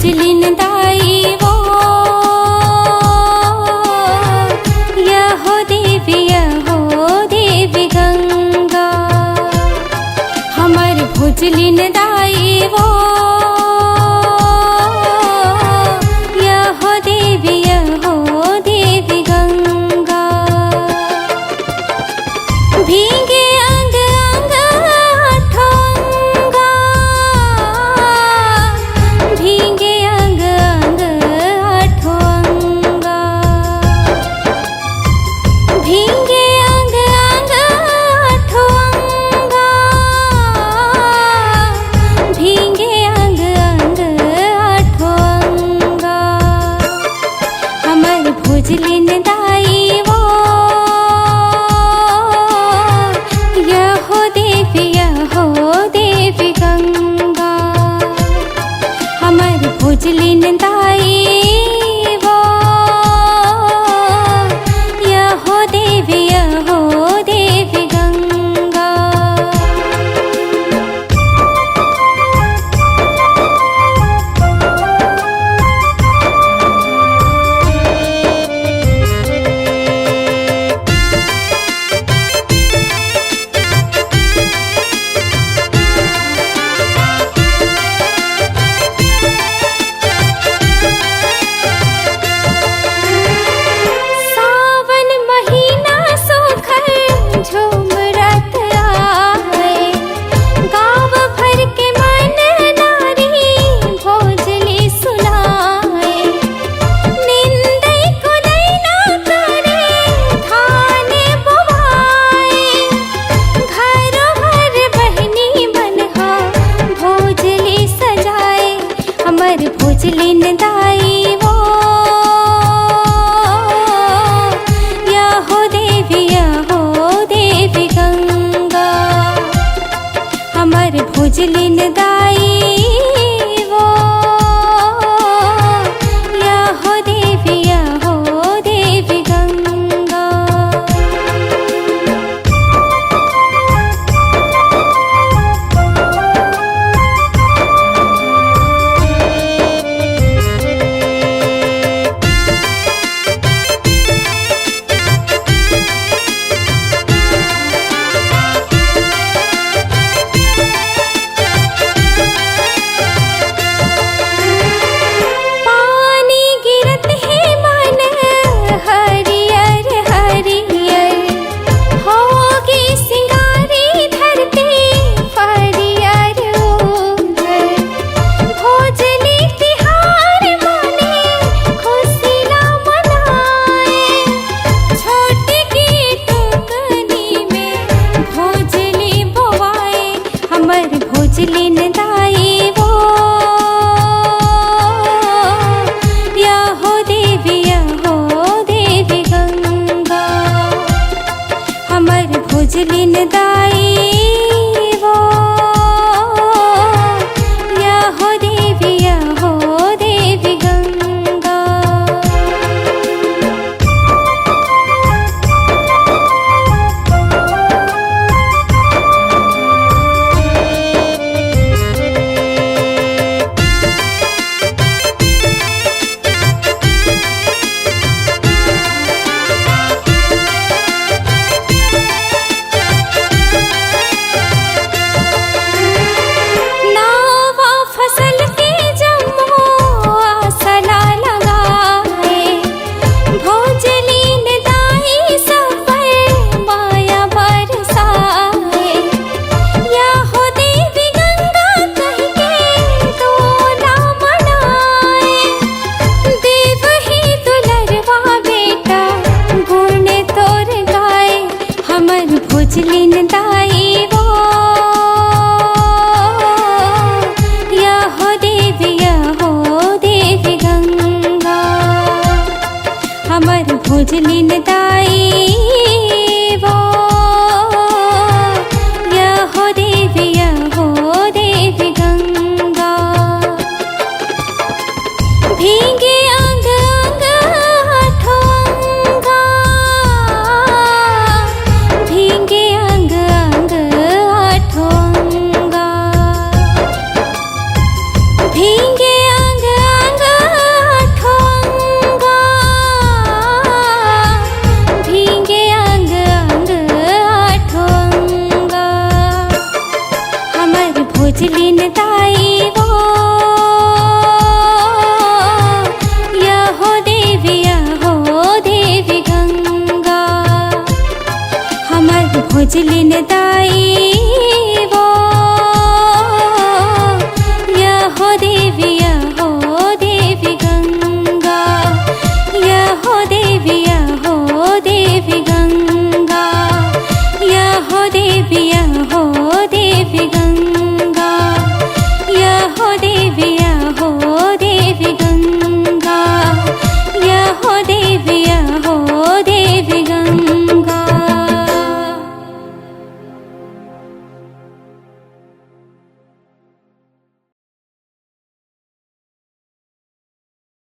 भोजलिन दाई वो यहो देवी गंगा। हमार भोजलिन दाई वो यहो देवी गंगा। भीगे अंग अंग आठोंगा, भीगे अंग अंग आठोंगा, भीगे अंग अंग आठोंगा, भीगे अंग अंग आठोंगा। हमार भोजलिन दाई वो यहो देवी गंगा। हमार भोजलिन दाई वो यहो देवी गंगा। सावन महीना सोखर झूमरत आए, गाँव भर के मन नारी भोजली सुनाए। निंदै को नैना करे धाने बुवाए, घरों भर बहनी बनहा भोजली सजाए। हमर भोजलिन दाई वो यहो देवी गंगा। हमर भोजलिन दाई वो यहो देवी गंगा। पानी गिरत है मन हरियर हरियर, होगी सिंगारी धरती फरियर उधर। भोजली तिहार मने खुशियाँ मनाए, छोटी की टोकरी में भोजली बोवाए। हमर भोजलिन दाई वो यहो देवी गंगा। हमर भोजलिन दाई वो यहो देवी गंगा। नावा फसल के जम्मो आसला लगाए, भोजलिन दाई सब पर माया बरसाए। यहो देवी गंगा कह के तोला मनाए, देव ही दुलरवा बेटा गुण तोर गाए। हमर भोजलिन दाई वो यहो देवी गंगा। हमर भोजलिन दाई वो यहो देवी गंगा। भीगे अंग अंग आठोंगा, भीगे अंग भोजलिन दाई वो यहो देवी गंगा हमर भोजलिन